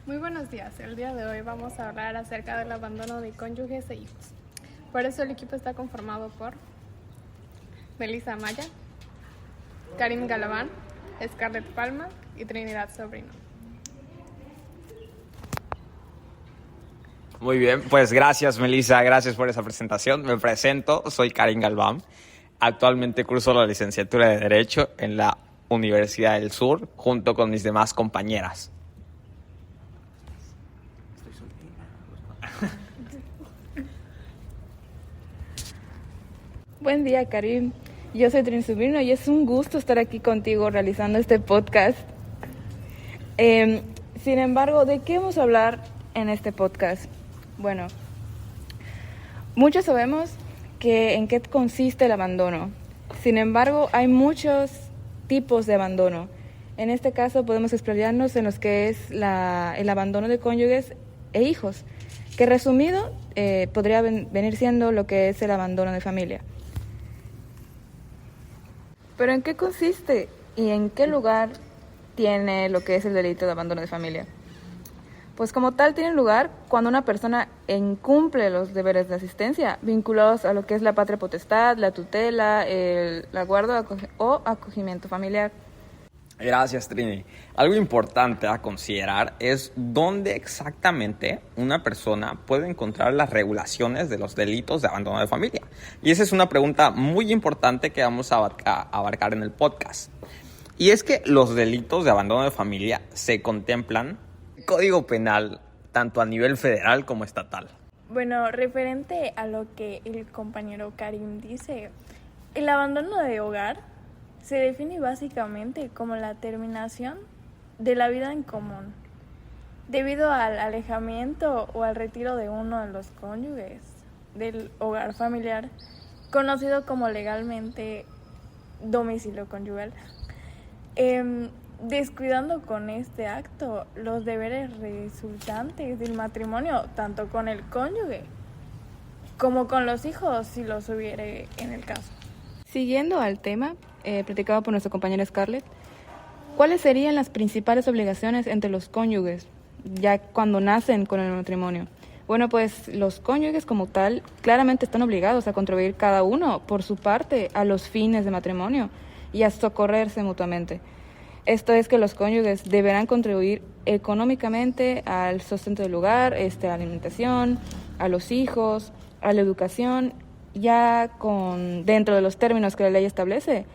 Muy buenos días. El día de hoy vamos a hablar acerca del abandono de cónyuges e hijos. Por eso el equipo está conformado por Melissa Amaya, Karim Galván, Scarlett Palma y Trinidad Sobrino. Muy bien, pues gracias Melissa, gracias por esa presentación. Me presento, soy Karim Galván. Actualmente curso la licenciatura de Derecho en la Universidad del Sur junto con mis demás compañeras. Buen día, Karim. Yo soy Trin Sobrino y es un gusto estar aquí contigo realizando este podcast. Sin embargo, ¿de qué vamos a hablar en este podcast? Bueno, muchos sabemos en qué consiste el abandono. Sin embargo, hay muchos tipos de abandono. En este caso podemos explayarnos en los que es el abandono de cónyuges e hijos, que resumido podría venir siendo lo que es el abandono de familia. Pero ¿en qué consiste y en qué lugar tiene lo que es el delito de abandono de familia? Pues como tal tiene lugar cuando una persona incumple los deberes de asistencia vinculados a lo que es la patria potestad, la tutela, el guarda o acogimiento familiar. Gracias, Trini. Algo importante a considerar es dónde exactamente una persona puede encontrar las regulaciones de los delitos de abandono de familia. Y esa es una pregunta muy importante que vamos a abarcar en el podcast. Y es que los delitos de abandono de familia se contemplan en el Código Penal tanto a nivel federal como estatal. Bueno, referente a lo que el compañero Karim dice, el abandono de hogar se define básicamente como la terminación de la vida en común, debido al alejamiento o al retiro de uno de los cónyuges del hogar familiar, conocido como legalmente domicilio conyugal, descuidando con este acto los deberes resultantes del matrimonio, tanto con el cónyuge como con los hijos, si los hubiere en el caso. Siguiendo al tema platicado por nuestra compañera Scarlett, ¿cuáles serían las principales obligaciones entre los cónyuges ya cuando nacen con el matrimonio? Bueno, pues los cónyuges como tal claramente están obligados a contribuir cada uno por su parte a los fines de matrimonio y a socorrerse mutuamente. Esto es que los cónyuges deberán contribuir económicamente al sustento del hogar, a la alimentación, a los hijos, a la educación, ya dentro de los términos que la ley establece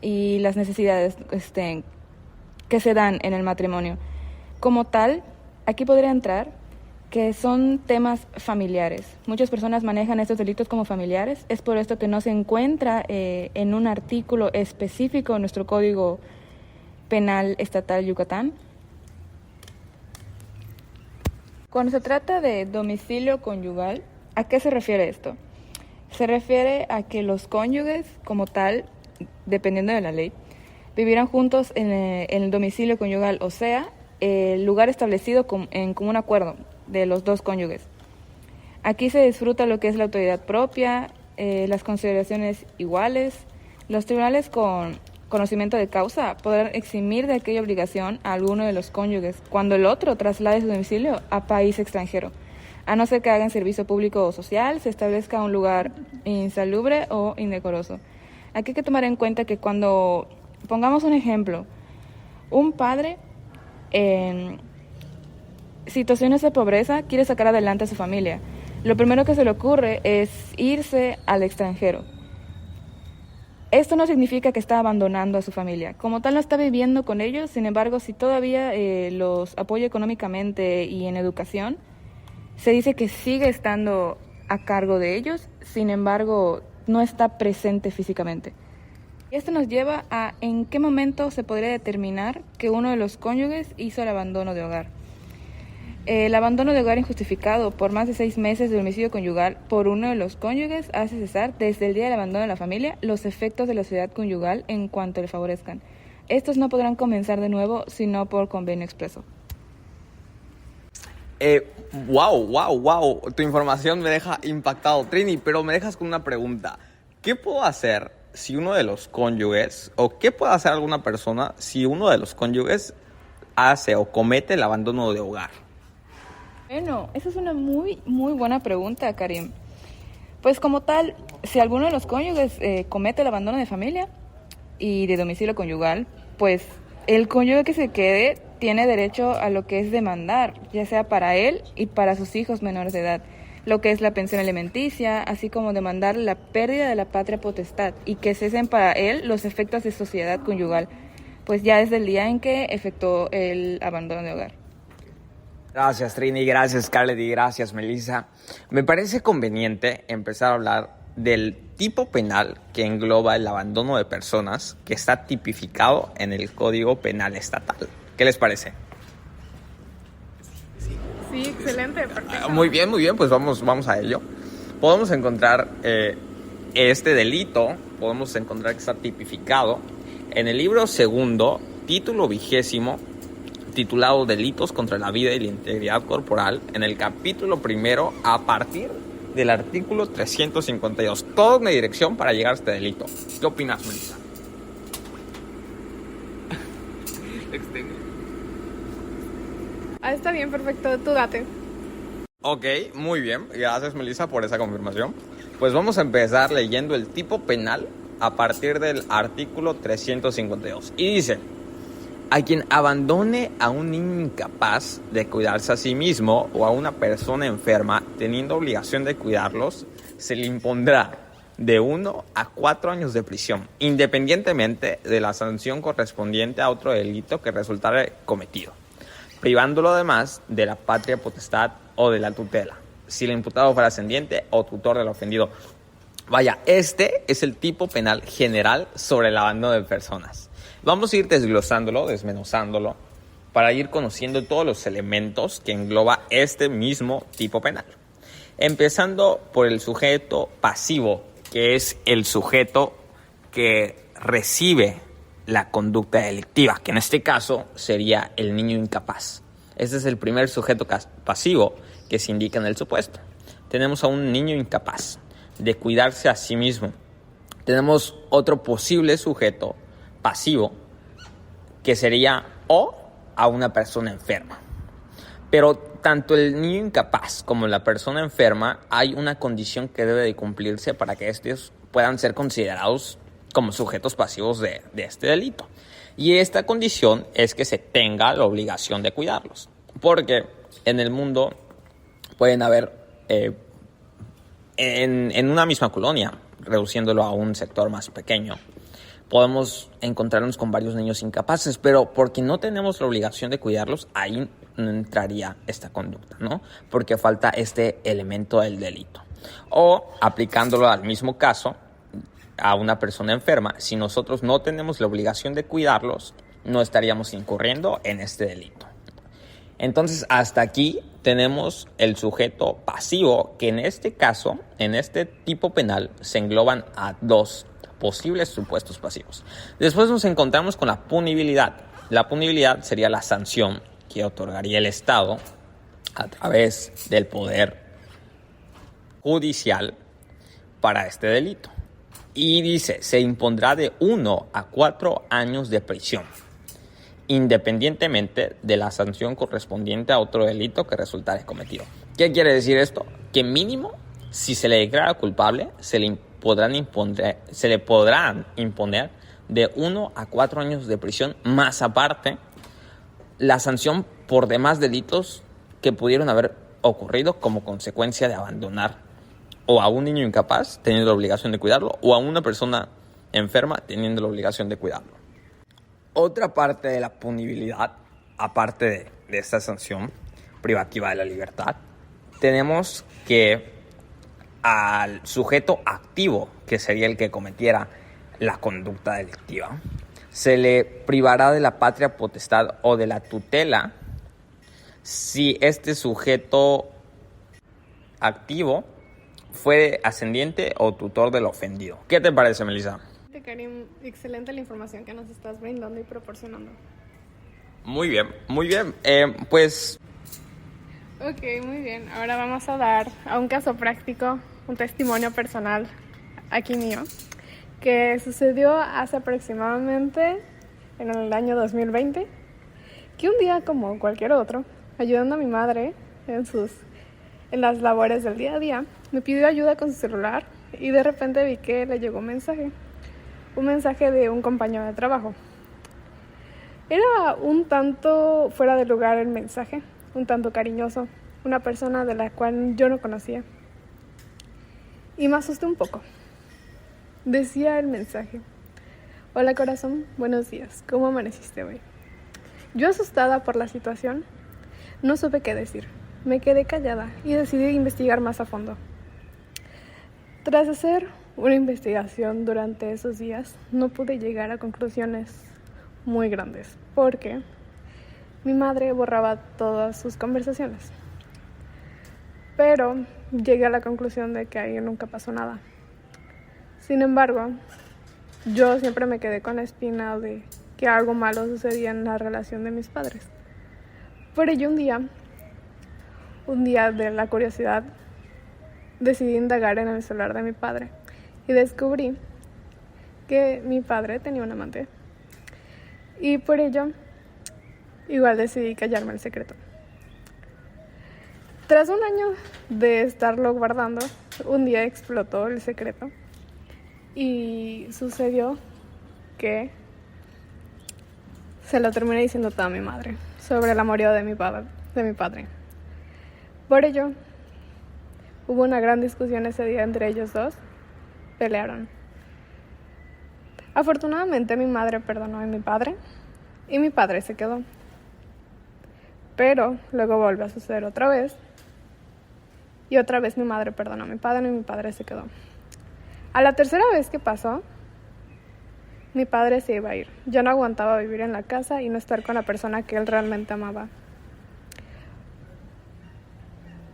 y las necesidades que se dan en el matrimonio. Como tal, aquí podría entrar que son temas familiares. Muchas personas manejan estos delitos como familiares. Es por esto que no se encuentra en un artículo específico en nuestro Código Penal Estatal Yucatán. Cuando se trata de domicilio conyugal, ¿a qué se refiere esto? Se refiere a que los cónyuges como tal, dependiendo de la ley, vivirán juntos en el domicilio conyugal, o sea, el lugar establecido en común acuerdo de los dos cónyuges. Aquí se disfruta lo que es la autoridad propia, las consideraciones iguales. Los tribunales con conocimiento de causa podrán eximir de aquella obligación a alguno de los cónyuges cuando el otro traslade su domicilio a país extranjero, a no ser que hagan servicio público o social, se establezca un lugar insalubre o indecoroso. Aquí hay que tomar en cuenta que cuando, pongamos un ejemplo, un padre en situaciones de pobreza quiere sacar adelante a su familia, lo primero que se le ocurre es irse al extranjero. Esto no significa que está abandonando a su familia, como tal no está viviendo con ellos, sin embargo, si todavía los apoya económicamente y en educación, se dice que sigue estando a cargo de ellos, sin embargo, no está presente físicamente. Y esto nos lleva a en qué momento se podría determinar que uno de los cónyuges hizo el abandono de hogar. El abandono de hogar injustificado por más de 6 meses de homicidio conyugal por uno de los cónyuges hace cesar desde el día del abandono de la familia los efectos de la sociedad conyugal en cuanto le favorezcan. Estos no podrán comenzar de nuevo sino por convenio expreso. Wow. Tu información me deja impactado, Trini, pero me dejas con una pregunta. ¿Qué puedo hacer si uno de los cónyuges, o qué puede hacer alguna persona si uno de los cónyuges hace o comete el abandono de hogar? Bueno, esa es una muy, muy buena pregunta, Karim. Pues como tal, si alguno de los cónyuges comete el abandono de familia y de domicilio conyugal, pues el cónyuge que se quede tiene derecho a lo que es demandar, ya sea para él y para sus hijos menores de edad, lo que es la pensión alimenticia, así como demandar la pérdida de la patria potestad y que cesen para él los efectos de sociedad conyugal, pues ya desde el día en que efectuó el abandono de hogar. Gracias, Trini, gracias, Scarlett, y gracias, Melissa. Me parece conveniente empezar a hablar del tipo penal que engloba el abandono de personas, que está tipificado en el Código Penal Estatal. ¿Qué les parece? Sí, excelente, perfecto. Muy bien, pues vamos a ello. Podemos encontrar este delito, podemos encontrar que está tipificado en el libro segundo, título 20, titulado Delitos contra la vida y la integridad corporal, en el capítulo primero, a partir del artículo 352. Toda una dirección para llegar a este delito. ¿Qué opinas, Melissa? Está bien, perfecto, tú date. Ok, muy bien. Gracias, Melissa, por esa confirmación. Pues vamos a empezar leyendo el tipo penal a partir del artículo 352. Y dice: a quien abandone a un niño incapaz de cuidarse a sí mismo o a una persona enferma teniendo obligación de cuidarlos, se le impondrá de 1 a 4 años de prisión, independientemente de la sanción correspondiente a otro delito que resultare cometido, privándolo además de la patria potestad o de la tutela, si el imputado fuera ascendiente o tutor del ofendido. Vaya, este es el tipo penal general sobre el abandono de personas. Vamos a ir desglosándolo, desmenuzándolo, para ir conociendo todos los elementos que engloba este mismo tipo penal. Empezando por el sujeto pasivo, que es el sujeto que recibe la conducta delictiva, que en este caso sería el niño incapaz. Este es el primer sujeto pasivo que se indica en el supuesto. Tenemos a un niño incapaz de cuidarse a sí mismo. Tenemos otro posible sujeto pasivo que sería o a una persona enferma. Pero tanto el niño incapaz como la persona enferma, hay una condición que debe de cumplirse para que estos puedan ser considerados como sujetos pasivos de este delito. Y esta condición es que se tenga la obligación de cuidarlos. Porque en el mundo pueden haber, en una misma colonia, reduciéndolo a un sector más pequeño, podemos encontrarnos con varios niños incapaces, pero porque no tenemos la obligación de cuidarlos, ahí no entraría esta conducta, ¿no? Porque falta este elemento del delito. O aplicándolo al mismo caso, a una persona enferma, si nosotros no tenemos la obligación de cuidarlos, no estaríamos incurriendo en este delito. Entonces, hasta aquí tenemos el sujeto pasivo, que en este caso, en este tipo penal, se engloban a dos posibles supuestos pasivos. Después nos encontramos con la punibilidad. La punibilidad sería la sanción que otorgaría el Estado a través del poder judicial para este delito. Y dice, se impondrá de 1 a 4 años de prisión, independientemente de la sanción correspondiente a otro delito que resultare cometido. ¿Qué quiere decir esto? Que mínimo, si se le declara culpable, se le podrán imponer de 1 a 4 años de prisión, más aparte la sanción por demás delitos que pudieron haber ocurrido como consecuencia de abandonar o a un niño incapaz teniendo la obligación de cuidarlo, o a una persona enferma teniendo la obligación de cuidarlo. Otra parte de la punibilidad, aparte de esta sanción privativa de la libertad, tenemos que al sujeto activo, que sería el que cometiera la conducta delictiva, se le privará de la patria potestad o de la tutela si este sujeto activo fue ascendiente o tutor del ofendido. ¿Qué te parece, Melissa? Karim, excelente la información que nos estás brindando y proporcionando. Muy bien, muy bien. Pues... Ok, muy bien. Ahora vamos a dar a un caso práctico, un testimonio personal aquí mío, que sucedió hace aproximadamente en el año 2020, que un día como cualquier otro, ayudando a mi madre en las labores del día a día, me pidió ayuda con su celular y de repente vi que le llegó un mensaje de un compañero de trabajo. Era un tanto fuera de lugar el mensaje, un tanto cariñoso, una persona de la cual yo no conocía. Y me asusté un poco. Decía el mensaje: hola corazón, buenos días, ¿cómo amaneciste hoy? Yo, asustada por la situación, no supe qué decir. Me quedé callada y decidí investigar más a fondo. Tras hacer una investigación durante esos días, no pude llegar a conclusiones muy grandes, porque mi madre borraba todas sus conversaciones. Pero llegué a la conclusión de que ahí nunca pasó nada. Sin embargo, yo siempre me quedé con la espina de que algo malo sucedía en la relación de mis padres. Por ello, un día de la curiosidad, decidí indagar en el celular de mi padre y descubrí que mi padre tenía un amante. Y por ello, igual decidí callarme el secreto. Tras un año de estarlo guardando, un día explotó el secreto y sucedió que se lo terminé diciendo todo a mi madre sobre el amorío de mi padre. Por ello, hubo una gran discusión ese día entre ellos dos. Pelearon. Afortunadamente mi madre perdonó a mi padre y mi padre se quedó. Pero luego volvió a suceder otra vez y otra vez mi madre perdonó a mi padre y mi padre se quedó. A la tercera vez que pasó, mi padre se iba a ir. Ya no aguantaba vivir en la casa y no estar con la persona que él realmente amaba.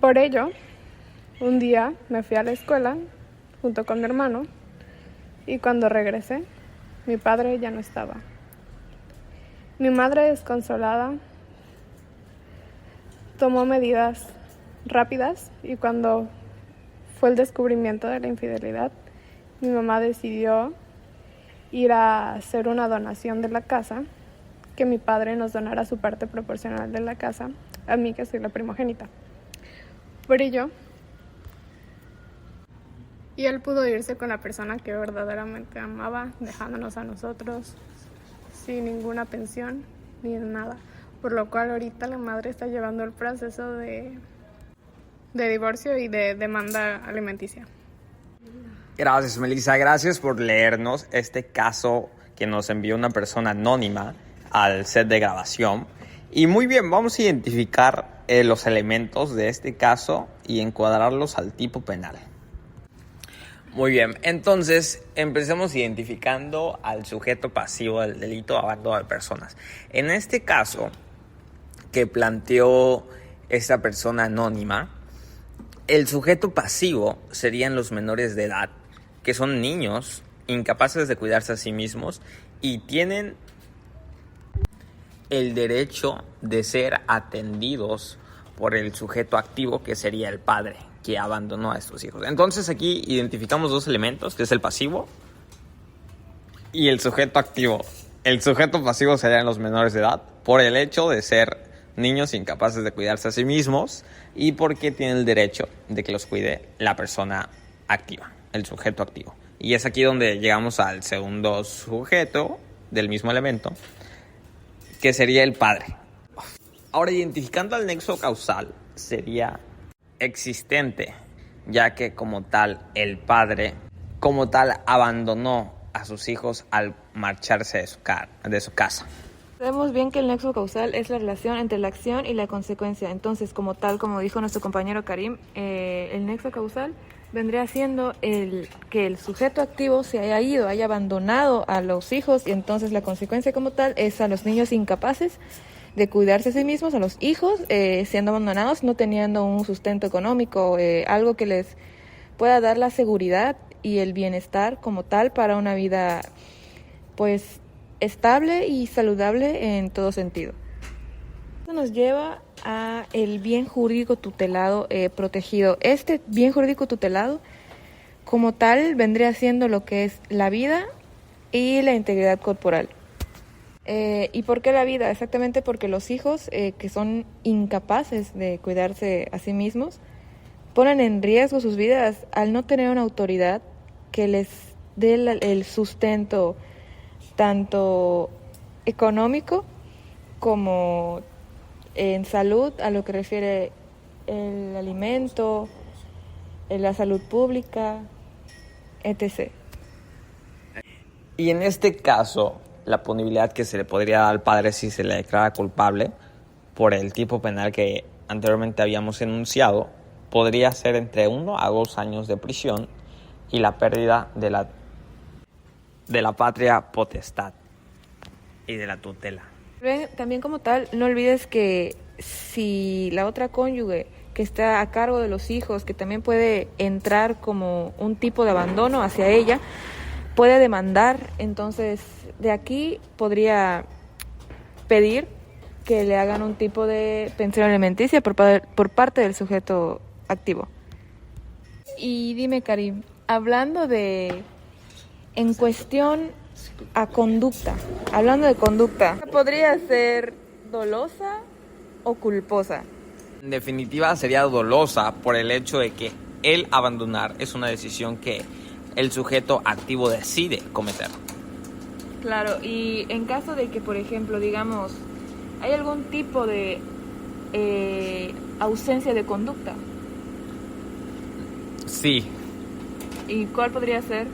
Por ello, un día me fui a la escuela junto con mi hermano y cuando regresé, mi padre ya no estaba. Mi madre, desconsolada, tomó medidas rápidas y cuando fue el descubrimiento de la infidelidad, mi mamá decidió ir a hacer una donación de la casa, que mi padre nos donara su parte proporcional de la casa, a mí que soy la primogénita. Por ello, y él pudo irse con la persona que verdaderamente amaba, dejándonos a nosotros sin ninguna pensión ni nada. Por lo cual ahorita la madre está llevando el proceso de divorcio y de demanda alimenticia. Gracias, Melissa. Gracias por leernos este caso que nos envió una persona anónima al set de grabación. Y muy bien, vamos a identificar los elementos de este caso y encuadrarlos al tipo penal. Muy bien, entonces empecemos identificando al sujeto pasivo del delito de abandono de personas. En este caso que planteó esta persona anónima, el sujeto pasivo serían los menores de edad, que son niños incapaces de cuidarse a sí mismos y tienen el derecho de ser atendidos por el sujeto activo, que sería el padre que abandonó a estos hijos. Entonces aquí identificamos dos elementos, que es el pasivo y el sujeto activo. El sujeto pasivo serían los menores de edad por el hecho de ser niños incapaces de cuidarse a sí mismos y porque tienen el derecho de que los cuide la persona activa, el sujeto activo. Y es aquí donde llegamos al segundo sujeto del mismo elemento, que sería el padre. Ahora, identificando al nexo causal, sería existente, ya que como tal el padre como tal abandonó a sus hijos al marcharse de su casa. Sabemos bien que el nexo causal es la relación entre la acción y la consecuencia. Entonces, como tal, como dijo nuestro compañero Karim, el nexo causal vendría siendo que el sujeto activo se haya ido, haya abandonado a los hijos, y entonces la consecuencia como tal es a los niños incapaces de cuidarse a sí mismos, a los hijos siendo abandonados, no teniendo un sustento económico, algo que les pueda dar la seguridad y el bienestar como tal para una vida pues estable y saludable en todo sentido. Esto nos lleva a el bien jurídico tutelado protegido. Este bien jurídico tutelado como tal vendría siendo lo que es la vida y la integridad corporal. ¿Y por qué la vida? Exactamente porque los hijos que son incapaces de cuidarse a sí mismos ponen en riesgo sus vidas al no tener una autoridad que les dé el sustento tanto económico como en salud, a lo que refiere el alimento, la salud pública, etc. Y en este caso, la punibilidad que se le podría dar al padre si se le declara culpable por el tipo penal que anteriormente habíamos enunciado, podría ser entre 1 a 2 años de prisión y la pérdida de la patria potestad y de la tutela. También como tal, no olvides que si la otra cónyuge que está a cargo de los hijos, que también puede entrar como un tipo de abandono hacia ella, puede demandar. Entonces, de aquí podría pedir que le hagan un tipo de pensión alimenticia por parte del sujeto activo. Y dime, Karim, hablando en cuestión a conducta, hablando de conducta, ¿podría ser dolosa o culposa? En definitiva, sería dolosa por el hecho de que el abandonar es una decisión que el sujeto activo decide cometer. Claro, y en caso de que, por ejemplo, digamos, hay algún tipo de ausencia de conducta. Sí. ¿Y cuál podría ser?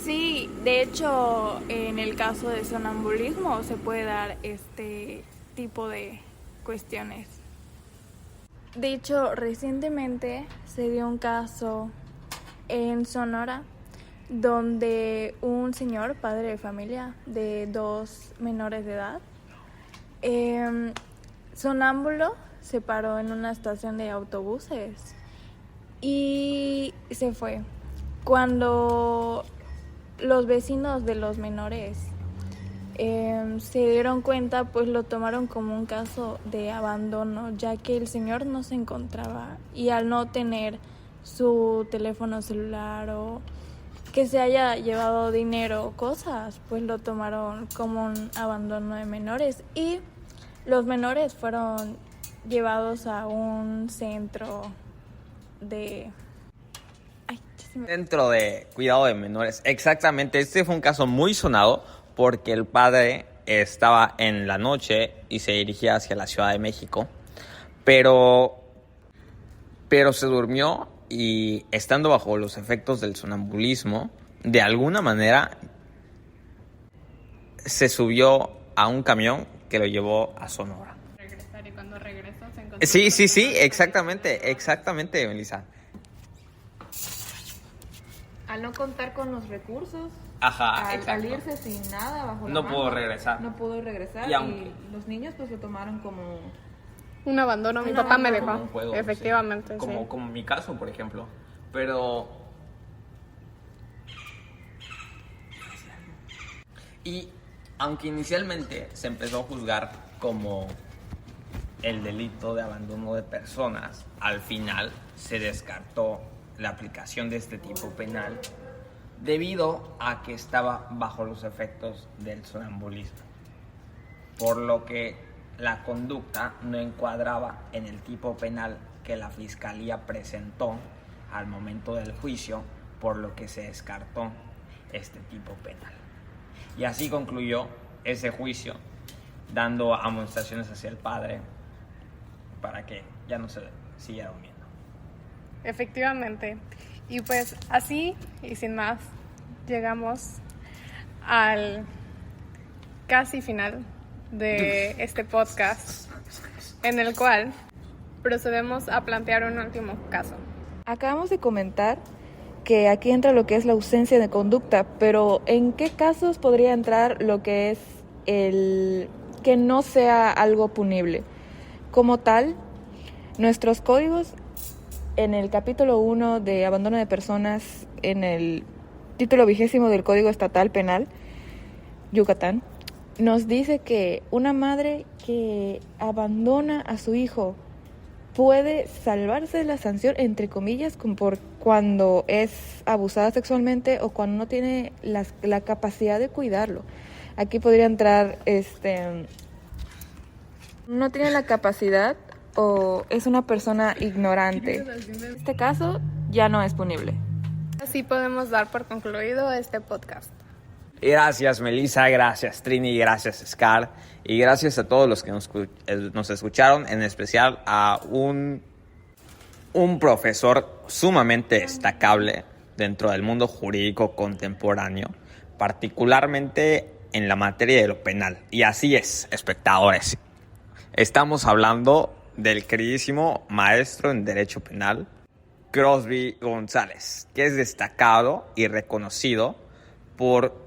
Sí, de hecho, en el caso de sonambulismo se puede dar este tipo de cuestiones. De hecho, recientemente se dio un caso en Sonora donde un señor, padre de familia de 2 menores de edad, sonámbulo, se paró en una estación de autobuses y se fue. Cuando los vecinos de los menores se dieron cuenta, pues lo tomaron como un caso de abandono, ya que el señor no se encontraba y al no tener su teléfono celular o que se haya llevado dinero o cosas, pues lo tomaron como un abandono de menores y los menores fueron llevados a un centro de... Centro de cuidado de menores. Exactamente, este fue un caso muy sonado porque el padre estaba en la noche y se dirigía hacia la Ciudad de México, pero se durmió y estando bajo los efectos del sonambulismo, de alguna manera se subió a un camión que lo llevó a Sonora. Regresar y cuando regresó se encontró. Sí, exactamente, Melissa. Al no contar con los recursos, Ajá, al exacto. salirse sin nada bajo la No mano, pudo regresar. No pudo regresar Y aunque- y los niños pues lo tomaron como... Un abandono, mi Un papá me abandono. dejó. Como un juego, Efectivamente, sí. sí. Como mi caso, por ejemplo. Pero... Y aunque inicialmente se empezó a juzgar como el delito de abandono de personas, al final se descartó la aplicación de este tipo penal debido a que estaba bajo los efectos del sonambulismo, por lo que la conducta no encuadraba en el tipo penal que la fiscalía presentó al momento del juicio, por lo que se descartó este tipo penal. Y así concluyó ese juicio, dando amonestaciones hacia el padre para que ya no se siguiera viendo. Efectivamente. Y pues así y sin más, llegamos al casi final de este podcast, en el cual procedemos a plantear un último caso. Acabamos de comentar que aquí entra lo que es la ausencia de conducta, pero ¿en qué casos podría entrar lo que es el que no sea algo punible? Como tal, nuestros códigos en el capítulo 1 de abandono de personas, en el título 20 del Código Estatal Penal, Yucatán, nos dice que una madre que abandona a su hijo puede salvarse de la sanción, entre comillas, por cuando es abusada sexualmente o cuando no tiene la capacidad de cuidarlo. Aquí podría entrar, no tiene la capacidad o es una persona ignorante. En este caso ya no es punible. Así podemos dar por concluido este podcast. Gracias Melissa, gracias Trini, gracias Scar y gracias a todos los que nos escucharon, en especial a un profesor sumamente destacable dentro del mundo jurídico contemporáneo, particularmente en la materia de lo penal. Y así es, espectadores. Estamos hablando del queridísimo maestro en Derecho Penal, Crosby González, que es destacado y reconocido por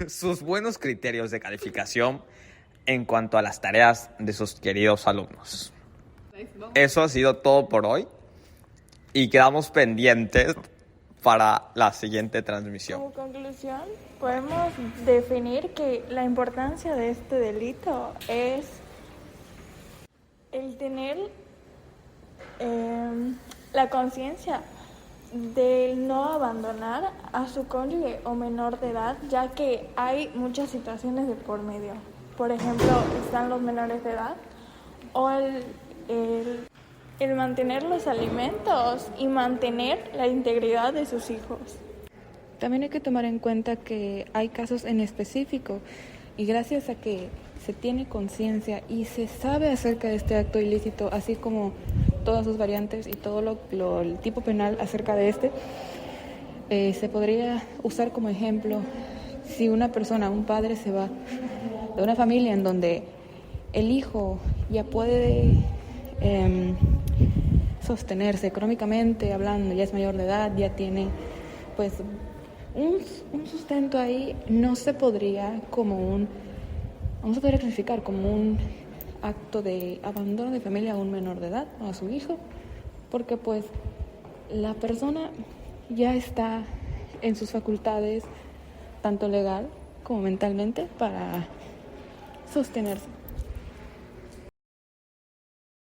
sus buenos criterios de calificación en cuanto a las tareas de sus queridos alumnos. Eso ha sido todo por hoy y quedamos pendientes para la siguiente transmisión. Como conclusión, podemos definir que la importancia de este delito es el tener la conciencia de no abandonar a su cónyuge o menor de edad, ya que hay muchas situaciones de por medio. Por ejemplo, están los menores de edad o el mantener los alimentos y mantener la integridad de sus hijos. También hay que tomar en cuenta que hay casos en específico y gracias a que se tiene conciencia y se sabe acerca de este acto ilícito, así como todas sus variantes y todo el tipo penal acerca de se podría usar como ejemplo si una persona, un padre se va de una familia en donde el hijo ya puede sostenerse económicamente hablando, ya es mayor de edad, ya tiene pues un sustento ahí, no se podría clasificar como un acto de abandono de familia a un menor de edad o a su hijo, porque pues la persona ya está en sus facultades, tanto legal como mentalmente, para sostenerse.